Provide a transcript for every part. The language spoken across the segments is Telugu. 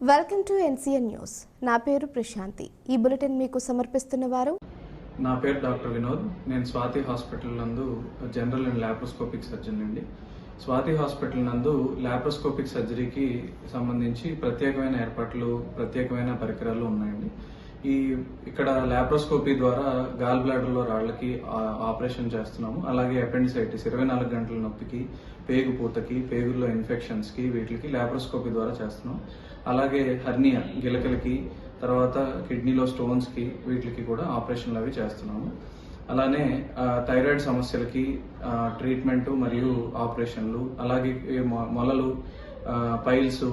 Welcome to NCN news. నా పేరు ప్రశాంతి. ఈ బులెటిన్ మీకు సమర్పిస్తున్న వారు. నా పేరు డాక్టర్ వినోద్. నేను స్వాతి హాస్పిటల్ నందు జనరల్ అండ్ లాప్రోస్కోపిక్ సర్జన్ అండి. స్వాతి హాస్పిటల్ నందు లాప్రోస్కోపిక్ సర్జరీకి సంబంధించి ప్రత్యేకమైన ఏర్పాట్లు, ప్రత్యేకమైన పరికరాలు ఉన్నాయండి. ఇక్కడ లాప్రోస్కోపీ ద్వారా గాల్ బ్లాడర్లో రాళ్లకి ఆపరేషన్ చేస్తున్నాము. అలాగే అపెండిసైటిస్ 24 గంటల నొప్పికి, పేగు పూతకి, పేగుల్లో ఇన్ఫెక్షన్స్కి వీటికి లాప్రోస్కోపీ ద్వారా చేస్తున్నాం. అలాగే హర్నియా గిలకలకి, తర్వాత కిడ్నీలో స్టోన్స్కి వీటికి కూడా ఆపరేషన్లు అవి చేస్తున్నాము. అలానే థైరాయిడ్ సమస్యలకి ట్రీట్మెంటు మరియు ఆపరేషన్లు, అలాగే మొలలు, పైల్స్,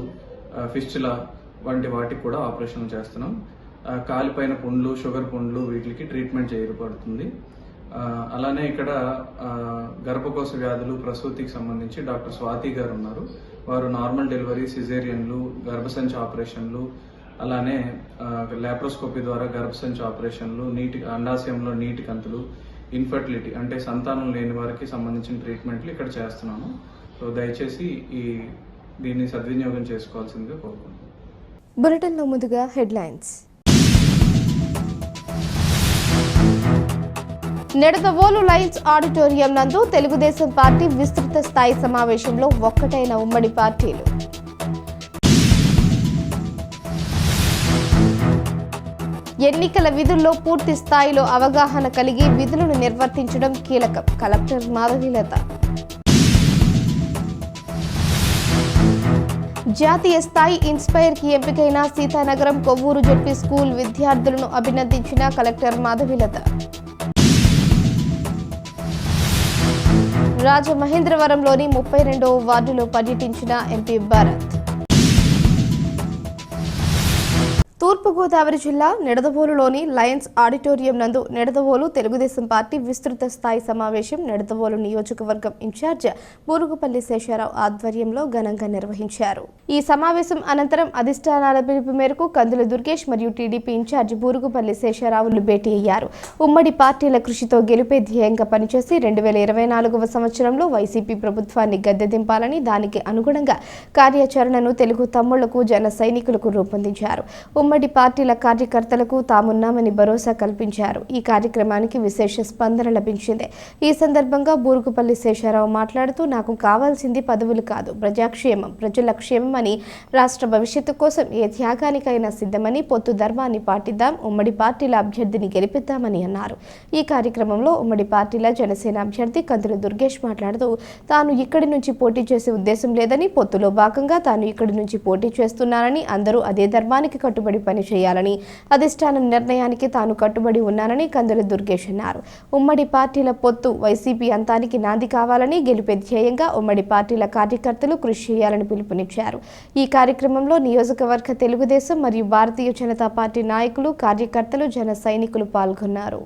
ఫిస్టులా వంటి వాటికి కూడా ఆపరేషన్లు చేస్తున్నాం. కాలిపైన పుండ్లు, షుగర్ పుండ్లు వీటికి ట్రీట్మెంట్ చేయబడుతుంది. అలానే ఇక్కడ గర్భకోశ వ్యాధులు, ప్రసూతికి సంబంధించి డాక్టర్ స్వాతి గారు ఉన్నారు. వారు నార్మల్ డెలివరీ, సిజేరియన్లు, గర్భసంచి ఆపరేషన్లు, అలానే లాప్రోస్కోపీ ద్వారా గర్భసంచి ఆపరేషన్లు, అండాశయంలో నీటి కంతులు, ఇన్ఫర్టిలిటీ అంటే సంతానం లేని వారికి సంబంధించిన ట్రీట్మెంట్లు ఇక్కడ చేస్తున్నాము. సో దయచేసి దీన్ని సద్వినియోగం చేసుకోవాల్సిందిగా కోరుకుంటున్నాను. బులెటిన్లో ముందుగా హెడ్లైన్స్. నిడదవోలు లయన్స్ ఆడిటోరియం నందు తెలుగుదేశం పార్టీ విస్తృత స్థాయి సమావేశంలో ఒక్కటైన ఉమ్మడి పార్టీలు. ఎన్నికల విధుల్లో పూర్తి స్థాయిలో అవగాహన కలిగి విధులను నిర్వర్తించడం కీలకం. కలెక్టర్ మాధవీలత. జాతీయ స్థాయి ఇన్స్పైర్ కి ఎంపికైన సీతానగరం కొవ్వూరు జెడ్పీ స్కూల్ విద్యార్థులను అభినందించిన కలెక్టర్ మాధవీలత. రాజమహేంద్రవరంలోని 32వ వార్డులో పర్యటించిన ఎంపీ భరత్. తూర్పుగోదావరి జిల్లా నిడదవోలులోని లయన్స్ ఆడిటోరియం నందు నిడదవోలు తెలుగుదేశం పార్టీ విస్తృత స్థాయి సమావేశం నిడదవోలు నియోజకవర్గం ఇన్ఛార్జ్ బూరుగుపల్లి శేషారావు ఆధ్వర్యంలో ఘనంగా నిర్వహించారు. ఈ సమావేశం అనంతరం అధిష్టానాల పిలుపు మేరకు కందుల దుర్గేష్ మరియు టీడీపీ ఇన్ఛార్జ్ బూరుగుపల్లి శేషారావులు భేటీ అయ్యారు. ఉమ్మడి పార్టీల కృషితో గెలుపే ధ్యేయంగా పనిచేసి 2024వ సంవత్సరంలో వైసీపీ ప్రభుత్వాన్ని గద్దెదింపాలని, దానికి అనుగుణంగా కార్యాచరణను తెలుగు తమ్ముళ్లకు, జన సైనికులకు రూపొందించారు. ఉమ్మడి పార్టీల కార్యకర్తలకు తామున్నామని భరోసా కల్పించారు. ఈ కార్యక్రమానికి విశేష స్పందన లభించింది. ఈ సందర్భంగా బూరుగుపల్లి శేషారావు మాట్లాడుతూ, నాకు కావాల్సింది పదవులు కాదు, ప్రజాక్షేమం, ప్రజల క్షేమం అని, రాష్ట్ర భవిష్యత్తు కోసం ఏ త్యాగానికైనా సిద్ధమని, పొత్తు ధర్మాన్ని పాటిద్దాం, ఉమ్మడి పార్టీల అభ్యర్థిని గెలిపిద్దామని అన్నారు. ఈ కార్యక్రమంలో ఉమ్మడి పార్టీల జనసేన అభ్యర్థి కందుల దుర్గేష్ మాట్లాడుతూ, తాను ఇక్కడి నుంచి పోటీ చేసే ఉద్దేశం లేదని, పొత్తులో భాగంగా తాను ఇక్కడి నుంచి పోటీ చేస్తున్నానని, అందరూ అదే ధర్మానికి కట్టుబడి పనిచేయాలని, అధిష్టానం నిర్ణయానికి తాను కట్టుబడి ఉన్నానని కందుల దుర్గేష్ అన్నారు. ఉమ్మడి పార్టీల పొత్తు వైసీపీ అంతానికి నాంది కావాలని, గెలిపే ధ్యేయంగా ఉమ్మడి పార్టీల కార్యకర్తలు కృషి చేయాలని పిలుపునిచ్చారు. ఈ కార్యక్రమంలో నియోజకవర్గ తెలుగుదేశం మరియు భారతీయ జనతా పార్టీ నాయకులు, కార్యకర్తలు, జన సైనికులు పాల్గొన్నారు.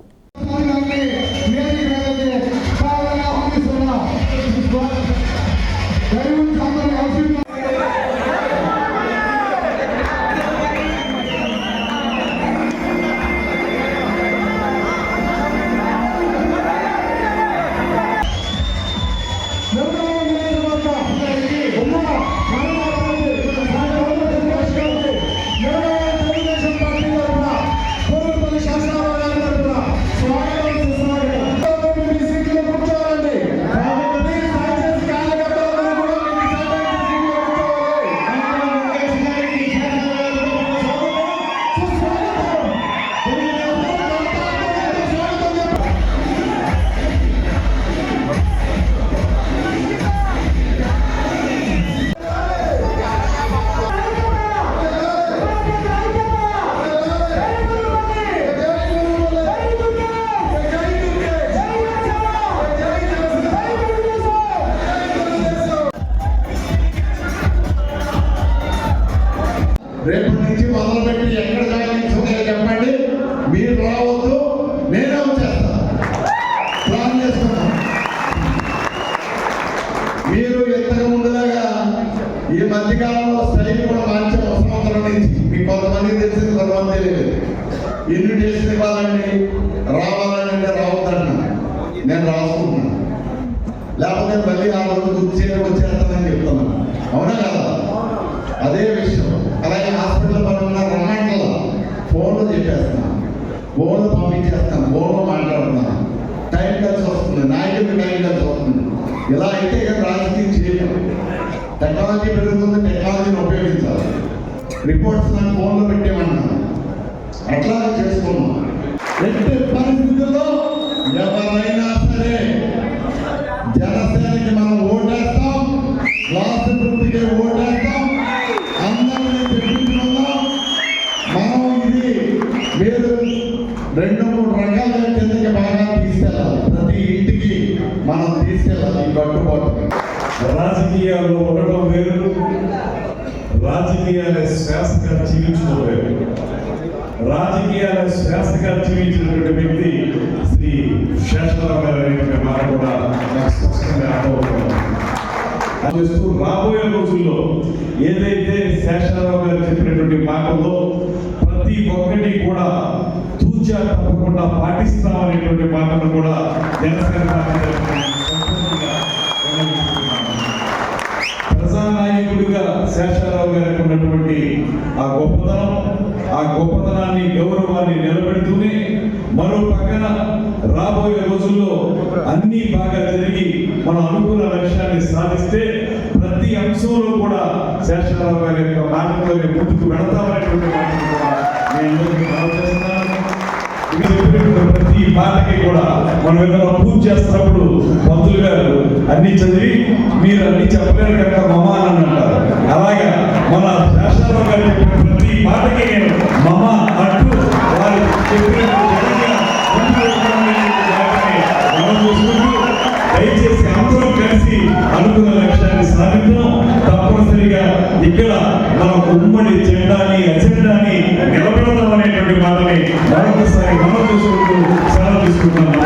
ఇన్విటేషన్ ఇవ్వాలండి, రావాలని అంటే రావద్దన్నా నేను రాసుకుంటున్నాను, లేకపోతే మళ్ళీ ఆ రోజు వచ్చేస్తానని చెప్తున్నాను. అవునా కదా? అదే విషయం. అలాగే హాస్పిటల్ పరంగా రమ్మంటల ఫోన్లో చెప్పేస్తున్నాను, ఫోన్లో పంపించేస్తాను, ఫోన్లో మాట్లాడుతున్నాను. టైం కలిసి వస్తుంది, నాయకుడికి టైం కలిసి వస్తుంది. ఇలా అయితే ఇక రాజకీయం చేయలేము. టెక్నాలజీ పెరుగుతుంది, టెక్నాలజీని ఉపయోగించాలి. రిపోర్ట్స్ నాకు ఫోన్లో పెట్టేమన్నాను, అట్లా చేసుకున్నాం. ఎట్టి పరిస్థితుల్లో ఎవరైనా సరే జనసేనకి మనం ఓటేస్తాం, లాస్ట్ గుర్తుకే ఓటేస్తాం, అందరినీ తెప్పించుకుందాం. మనం ఇది మీరు 2-3 రకాలుగా కిందకి బాగా తీసుకెళ్ళాలి. ప్రతి ఇంటికి మనం తీసుకెళ్ళాలి ఈ కట్టుబాటుని. రాజకీయాల్లో ఉండటం వేరు, రాజకీయాల శ్వాసగా జీవించడం వేరు. రాజకీయాల శ్వాసగా జీవించినటువంటి వ్యక్తి శ్రీ శేషరావు గారు అనేటువంటి మాట కూడా నాకు స్పష్టంగా అర్థమవుతుంది. రాబోయే రోజుల్లో ఏదైతే శేషరావు గారు చెప్పినటువంటి మాటల్లో ప్రతి ఒక్కటి కూడా తూచా తప్పకుండా పాటిస్తామనేటువంటి మాటను కూడా జనసేన ప్రజానాయకుడిగా శేషరావు గారికి ఉన్నటువంటి ఆ గొప్పతనాన్ని గౌరవాన్ని నిలబెడుతూనే మరో పక్కన రాబోయే రోజుల్లో అన్ని బాగా జరిగి మనం అనుకున్న లక్ష్యాన్ని సాధిస్తే ప్రతి అంశంలో కూడా శేషరావు గారి యొక్క మాటతో ముందుకు వెళతామనేటువంటి మాటను కూడా నేను ఆలోచిస్తున్నాను. ప్రతి మాటకి కూడా మనం ఏదైనా పూజ చేస్తున్నప్పుడు పంతులు గారు అన్ని చదివి మీరు అన్ని చెప్పలేరు కనుక మమ అని అంటారు. అలాగే మన శాస్త్రాలు గారు చెప్పిన ప్రతి మాటకి నేను మమ అంటూ వారు దయచేసి అందరం కలిసి అనుకున్న లక్ష్యాన్ని సాధిద్దాం. తప్పనిసరిగా ఇక్కడ మన ఉమ్మడి జెండాని అజెండాని నిలబెడదాం అనేటువంటి మాటని మరొకసారి మనం చూసుకుంటూ సెలవు తీసుకుంటున్నాం.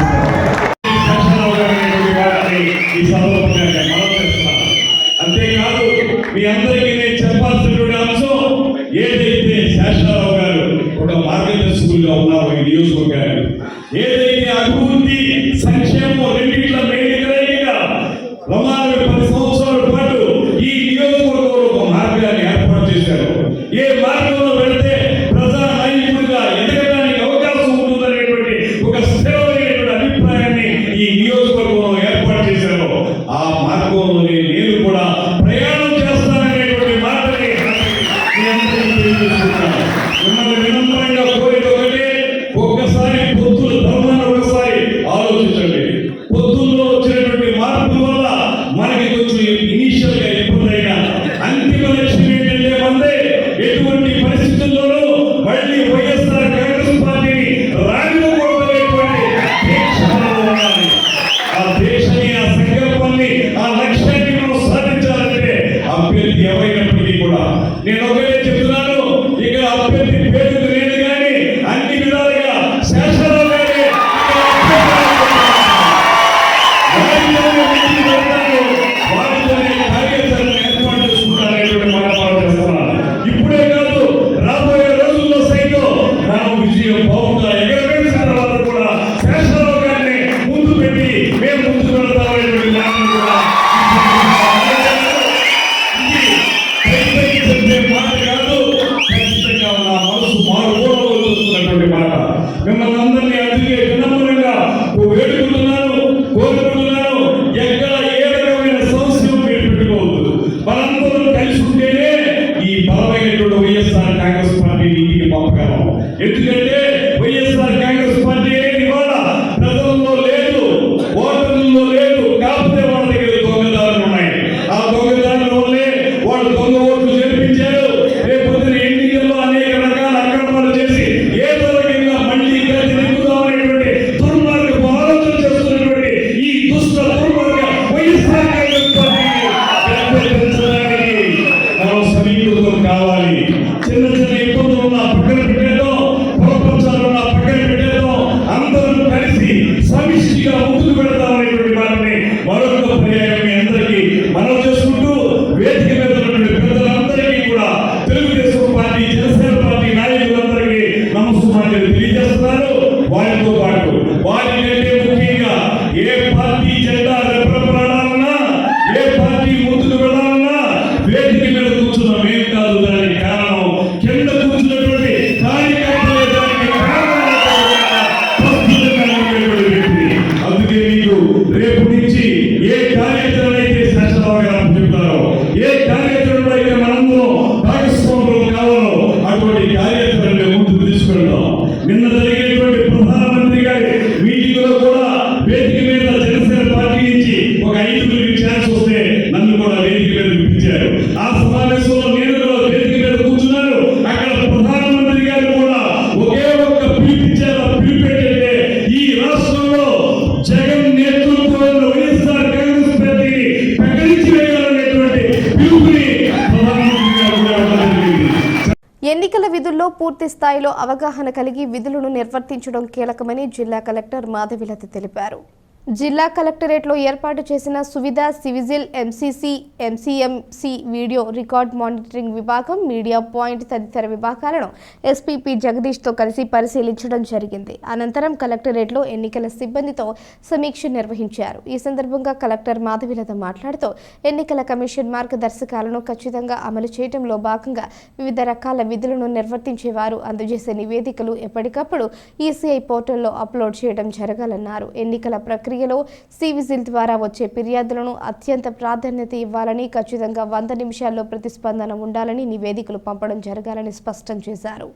అంతేకాదు మీ అందరికీ నేను చెప్పాల్సినటువంటి అంశం ఏదైతే శేషరావు గారు ఒక మార్గదర్శకులుగా ఉన్నారు ఈ నియోజకవర్గాన్ని, ఏదైతే అభివృద్ధి సంక్షేమం రెండింటిలో మేలుగా 10 సంవత్సరాల పాటు ఈ నియోజకవర్గంలో ఒక మార్గాన్ని ఏర్పాటు చేశారు. ఏ మార్గంలో వెళితే ప్రజా నాయకుడిగా ఎదగడానికి అవకాశం ఉంటుందనేటువంటి ఒక స్థిరమైనటువంటి అభిప్రాయాన్ని ఈ నియోజకవర్గంలో ఏర్పాటు చేశారు. ఆ మార్గంలోనే నేను కూడా ప్రయాణం చేస్తాననేటువంటి మాటని మీ అందరికీ తెలియజేస్తున్నాను. మిమ్మల్ని వినమ్రంగా కోరిక ఒకటే, ఒక్కసారి పొత్తుల ధర్మాన్ని ఒకసారి ఆలోచించండి. పొత్తుల్లో వచ్చినటువంటి మార్పుల వల్ల మనకి కొంచెం ఇనిషియల్ గా ఇబ్బంది అయినా అంతిమ లక్ష్యం ఏంటంటే మందే ఎటువంటి పరిస్థితుల్లోనూ మళ్ళీ వైఎస్ఆర్ కాంగ్రెస్ పార్టీని రానివ్వకూడదనేటువంటి దీక్షలో ఉండాలి. ఆ దేశాన్ని, ఆ సంకల్పాన్ని, ఆ లక్ష్యాన్ని మనం సాధించాలంటే అభ్యర్థి ఎవరైనప్పటికీ కూడా నేను ఒకటే చెప్తున్నాను, ఇక్కడ అభ్యర్థి పేరుకు లేదు కానీ అన్ని విధాలుగా శేషరావు గారి ఇప్పుడే కాదు రాబోయే రోజుల్లో సైతం నా విజయం బాగుందా ఎగరవేసిన తర్వాత కూడా శేషరావు గారిని ముందు పెట్టి మేము ముందుకు వెళ్తామనేటువంటి మాట కూడా మాట కాదు, ఖచ్చితంగా నా మనసు మారుతున్నటువంటి మాట. మిమ్మల్ని అందరినీ అందుకే వినమ్రంగా వేడుకుంటున్నాను, కోరుకుంటున్నాను. ఎక్కడ ఏ రకమైన సమస్యలు మీరు పెట్టుకోవద్దు. మనందరం కలిసి ఉంటేనే ఈ బలమైనటువంటి వైఎస్ఆర్ కాంగ్రెస్ పార్టీని ఇంటికి పంపగలం. ఎందుకంటే వైఎస్ఆర్ కాంగ్రెస్ పార్టీ అనేది ఇవాళ ప్రజల్లో లేదు, ఓటర్లలో లేదు. కాకపోతే వాళ్ళ దగ్గర దొంగదారులు ఉన్నాయి. ఆ దొంగదారుల వల్లే వాళ్ళు దొంగ ఓట్లు జరిపించారు. రేపు ఎన్నికల్లో అనేక రకాల అక్రమాలు చేసి ఏదో రకంగా మళ్ళీ పూర్తి స్థాయిలో అవగాహన కలిగి విధులను నిర్వర్తించడం కీలకమని జిల్లా కలెక్టర్ మాధవిలత తెలిపారు. జిల్లా కలెక్టరేట్లో ఏర్పాటు చేసిన Suvidha cVIGIL MCC MCMC video record monitoring విభాగం మీడియా పాయింట్ తదితర విభాగాలను ఎస్పీపీ జగదీష్తో కలిసి పరిశీలించడం జరిగింది. అనంతరం కలెక్టరేట్లో ఎన్నికల సిబ్బందితో సమీక్ష నిర్వహించారు. ఈ సందర్భంగా కలెక్టర్ మాధవిలత మాట్లాడుతూ ఎన్నికల కమిషన్ మార్గదర్శకాలను ఖచ్చితంగా అమలు చేయడంలో భాగంగా వివిధ రకాల విధులను నిర్వర్తించేవారు అందజేసే నివేదికలు ఎప్పటికప్పుడు ఈసీఐ పోర్టల్లో అప్లోడ్ చేయడం జరగాలన్నారు. ఎన్నికల ప్రక్రియలో సివిజిల్ ద్వారా వచ్చే ఫిర్యాదులను అత్యంత ప్రాధాన్యత ఇవ్వాలని, ఖచ్చితంగా 100 నిమిషాల్లో ప్రతిస్పందన ఉండాలని నివేదికలు పంపడం జరగాలని స్పష్టం చేశారు.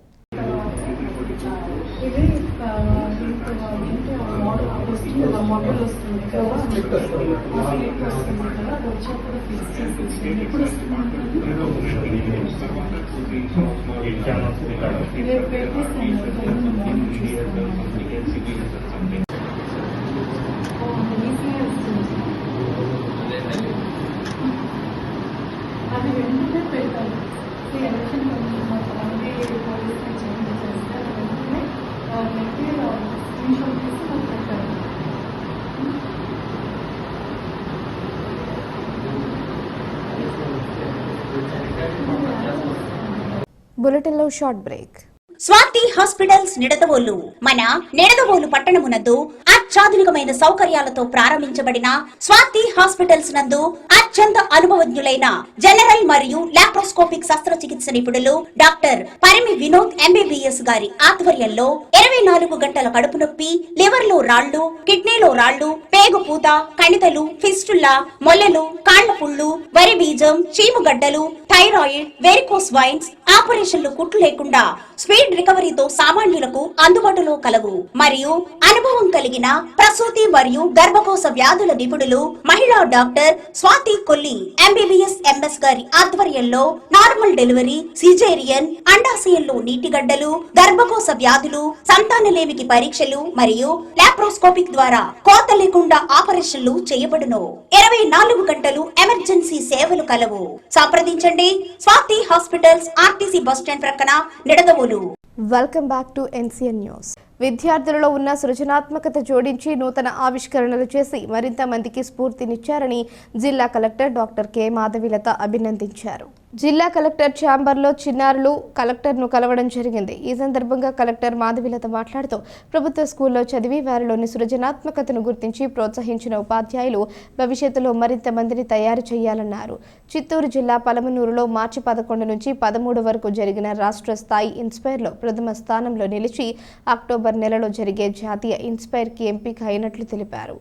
అది వెంటనే పెడతారు. ఎలక్షన్ పోలీస్కి చేంజ్ చేస్తే వెంటనే స్క్రీన్ షాట్ తీసి నాకు పెట్టారు. బులెటిన్లో short break. Swathi hospitals Nidadavolu మన నిడదవోలు పట్టణమునందు అత్యాధునికమైన సౌకర్యాలతో ప్రారంభించబడిన స్వాతి హాస్పిటల్స్ నందు అత్యంత అనుభవజ్ఞులైన జనరల్ మరియు లాప్రోస్కోపిక్ శస్త్రచికిత్స నిపుణులు డాక్టర్ పరిమి వినోద్ ఎంబీబీఎస్ గారి ఆధ్వర్యంలో 24 గంటల కడుపు నొప్పి, లివర్ లో రాళ్లు, కిడ్నీలో రాళ్లు, పేగు పూత, కణితలు, ఫిస్టుల్లా, మొల్లలు, కాళ్ల పుళ్ళు, వరి బీజం, చీముగడ్డలు, థైరాయిడ్, వెరికోస్ వైన్స్ ఆపరేషన్లు కుట్లు లేకుండా స్పీడ్ రికవరీతో సామాన్యులకు అందుబాటులో కలవు. మరియు అనుభవం కలిగిన ప్రసూతి మరియు గర్భకోశ వ్యాధుల నిపుణులు మహిళా doctor Swathi Kolli MBBS MS గారి ఆధ్వర్యంలో నార్మల్ డెలివరీ, సిజేరియన్, అండాశయంలో నీటిగడ్డలు, గర్భకోశ వ్యాధులు, సంతానలేమికి పరీక్షలు మరియు లాప్రోస్కోపిక్ ద్వారా కోత లేకుండా ఆపరేషన్లు చేయబడును. 24 గంటలు ఎమర్జెన్సీ సేవలు కలవు. సంప్రదించండి స్వాతి హాస్పిటల్స్, ఆర్టీసీ బస్టాండ్ ప్రక్కన, Nidadavolu. Welcome back to NCN news. విద్యార్థులలో ఉన్న సృజనాత్మకత జోడించి నూతన ఆవిష్కరణలు చేసి మరింత మందికి స్ఫూర్తినిచ్చారని జిల్లా కలెక్టర్ డాక్టర్ కె మాధవిలత అభినందించారు. జిల్లా కలెక్టర్ ఛాంబర్లో చిన్నారులు కలెక్టర్ను కలవడం జరిగింది. ఈ సందర్భంగా కలెక్టర్ మాధవిలత మాట్లాడుతూ ప్రభుత్వ స్కూల్లో చదివి వారిలోని సృజనాత్మకతను గుర్తించి ప్రోత్సహించిన ఉపాధ్యాయులు భవిష్యత్తులో మరింత మందిని తయారు చేయాలన్నారు. చిత్తూరు జిల్లా పలమనూరులో మార్చి 11 నుంచి 13 వరకు జరిగిన రాష్ట్ర స్థాయి ఇన్స్పైర్లో ప్రథమ స్థానంలో నిలిచి అక్టోబర్ నెలలో జరిగే జాతీయ ఇన్స్పైర్కి ఎంపిక అయినట్లు తెలిపారు.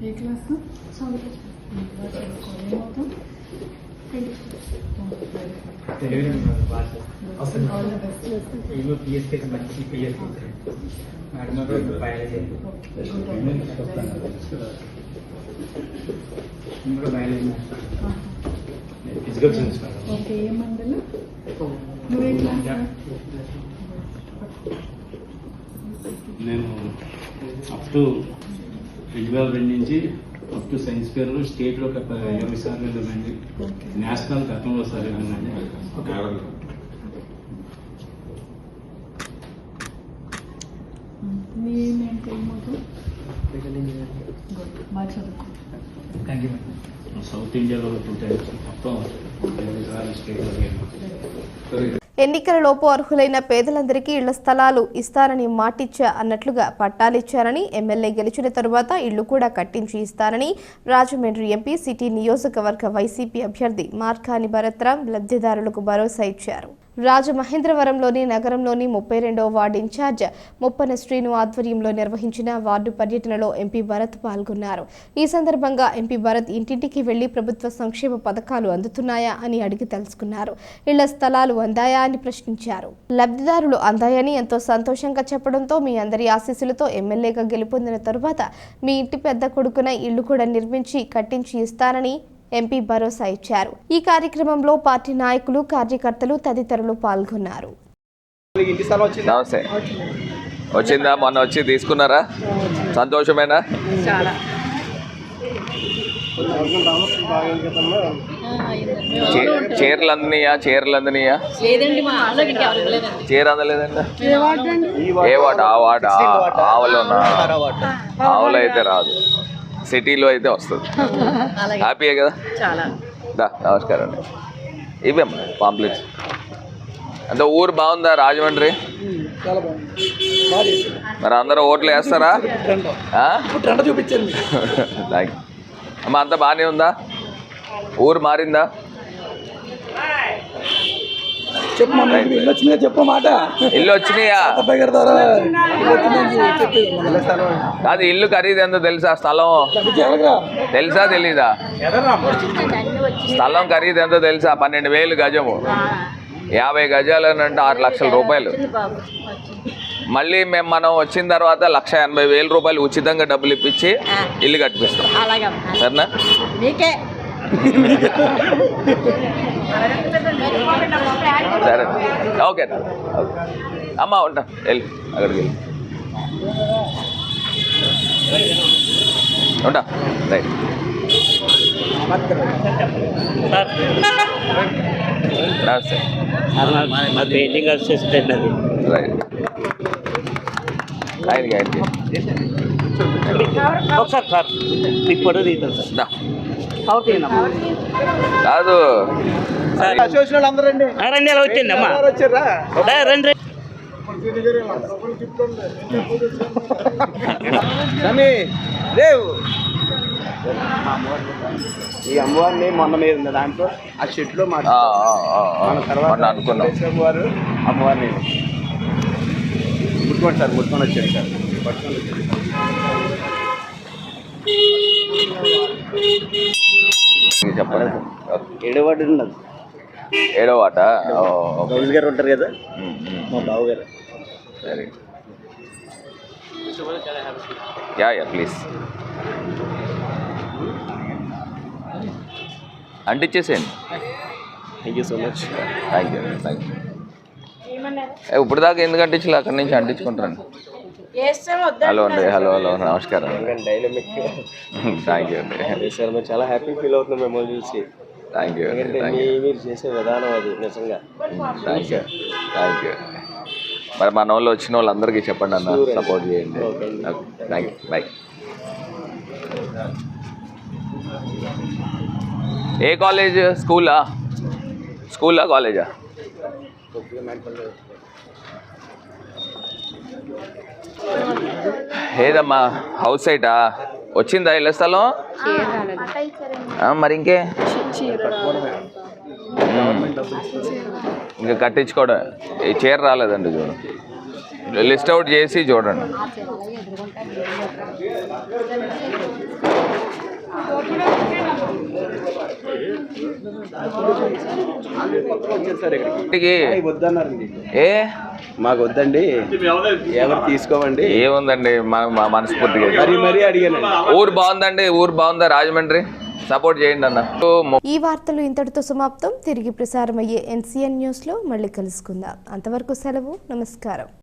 ఏ క్లాస్? ఓకే, ఏ మండలం? నువ్వే క్లాస్? నేను అప్ టు 2002 నుంచి అప్ టు సైన్స్ ఫేర్లో స్టేట్లో 20 సార్లు వెళ్ళానండి. నేషనల్ గతంలో సార్ వెళ్ళానండి. బాగా చదువుకో. సౌత్ ఇండియాలో 2 టైమ్స్ మొత్తం 20 సార్లు స్టేట్లో వెళ్ళాను. ఎన్నికలలోపు అర్హులైన పేదలందరికీ ఇళ్ల స్థలాలు ఇస్తానని మాటిచ్చా అన్నట్లుగా పట్టాలిచ్చారని, ఎమ్మెల్యే గెలిచిన తరువాత ఇళ్లు కూడా కట్టించి ఇస్తానని రాజమండ్రి ఎంపీ సిటీ నియోజకవర్గ వైసీపీ అభ్యర్థి మార్కాని భరత్రాం లబ్ధిదారులకు భరోసా ఇచ్చారు. రాజమహేంద్రవరంలోని నగరంలోని 32వ వార్డు ఇన్ఛార్జ్ ముప్పన శ్రీను ఆధ్వర్యంలో నిర్వహించిన వార్డు పర్యటనలో ఎంపీ భరత్ పాల్గొన్నారు. ఈ సందర్భంగా ఎంపీ భరత్ ఇంటింటికి వెళ్లి ప్రభుత్వ సంక్షేమ పథకాలు అందుతున్నాయా అని అడిగి తెలుసుకున్నారు. ఇళ్ల స్థలాలు అందాయా అని ప్రశ్నించారు. లబ్ధిదారులు అందాయని ఎంతో సంతోషంగా చెప్పడంతో మీ అందరి ఆశీస్సులతో ఎమ్మెల్యేగా గెలుపొందిన తరువాత మీ ఇంటి పెద్ద కొడుకున ఇళ్లు కూడా నిర్మించి కట్టించి ఇస్తానని ఎంపీ భరోసా ఇచ్చారు. ఈ కార్యక్రమంలో పార్టీ నాయకులు, కార్యకర్తలు తదితరులు పాల్గొన్నారు. నమస్తే. వచ్చిందా? మొన్న వచ్చి తీసుకున్నారా? సంతోషమేనా? చాలా చీరలు అందినయా? లేదండి మా వాళ్ళకి ఇంకెవరు ఇవ్వలేదండి. చీర అందలేదండి. ఏ వాట? ఆ వాట ఆవులోనా? ఆవులో అయితే రాదు, సిటీలో అయితే వస్తుంది. హ్యాపీయే కదా? చాలా నమస్కారం అండి. ఇవేమ్మా పాంప్లెట్స్. అంటే ఊరు బాగుందా రాజమండ్రి? మరి అందరూ ఓట్లు వేస్తారా? చూపించండి. థ్యాంక్ యూ అమ్మ. అంతా బాగానే ఉందా? ఊరు మారిందా? ఇల్లు వచ్చినాయా? కాదు, ఇల్లు ఖరీదు ఎంతో తెలుసా? స్థలం తెలుసా తెలీదా? స్థలం ఖరీదు ఎంతో తెలుసా? 12,000 గజము. 50 గజాలు అంటే 6 లక్షల రూపాయలు. మళ్ళీ మనం వచ్చిన తర్వాత 1,80,000 రూపాయలు ఉచితంగా డబ్బులు ఇప్పించి ఇల్లు కట్టిపిస్తాం. సరేనా? సరే, ఓకే అమ్మ. ఉంటా, వెళ్ళి అక్కడికి వెళ్ళి ఉంటా. రైట్. నమస్తే. పెయింటింగ్ అసిస్టెంట్ అది. రైట్. ఆయనకి ఒకసారి సార్ ఇప్పుడు తీద్దాం సార్. కాదు రండి, అలా వచ్చింది అమ్మా. రండి. ఈ అమ్మవారిని మొన్న మీద ఉంది దాంట్లో ఆ చెట్లో అనుకున్నాం. వారు అమ్మవారిని ముట్టుకోండి సార్, ముట్టుకొని వచ్చాడు సార్. పట్టుకొని వచ్చాడు. చెప్పండి. 7వ వార్డు ఉన్నది. 7వ వాట గౌజ్ గారు ఉంటారు కదా, మా బావు గారు. సరే, యా ప్లీజ్ అంటించేసేయండి. Thank you so much. Thank you. ఇప్పుడు దాకా ఎందుకు అంటించలే? అక్కడి నుంచి అంటించుకుంటారండి. హలో అండి. హలో నమస్కారం. డైనమిక్. థ్యాంక్ యూ అండి. సార్ మేము చాలా హ్యాపీ ఫీల్ అవుతున్నాం మిమ్మల్ని చూసి. Thank you. మీరు చేసే విధానం అది నిజంగా. Thank you. మరి మన వాళ్ళు వచ్చిన వాళ్ళందరికీ చెప్పండి అన్న, సపోర్ట్ చేయండి. Thank you. బాయ్. ఏ కాలేజ్? స్కూలా కాలేజా? ఏదమ్మా హౌస్ సైటా? వచ్చిందా ఇళ్ళ స్థలం? మరి ఇంకే ఇంకా కట్టించుకోవడం. ఈ చీర రాలేదండి, చూడండి. లిస్ట్ అవుట్ చేసి చూడండి. ఏ మాకు వద్దండి, ఎవరు తీసుకోవండి. ఏముందండి, మనస్ఫూర్తిగా మరీ అడిగానండి. ఊరు బాగుందండి. ఊరు బాగుందా రాజమండ్రి? సపోర్ట్ చేయండి అన్న. ఈ వార్తలు ఇంతటితో సమాప్తం. తిరిగి ప్రసారమయ్యే NCN న్యూస్లో మళ్ళీ కలుసుకుందాం. అంతవరకు సెలవు. నమస్కారం.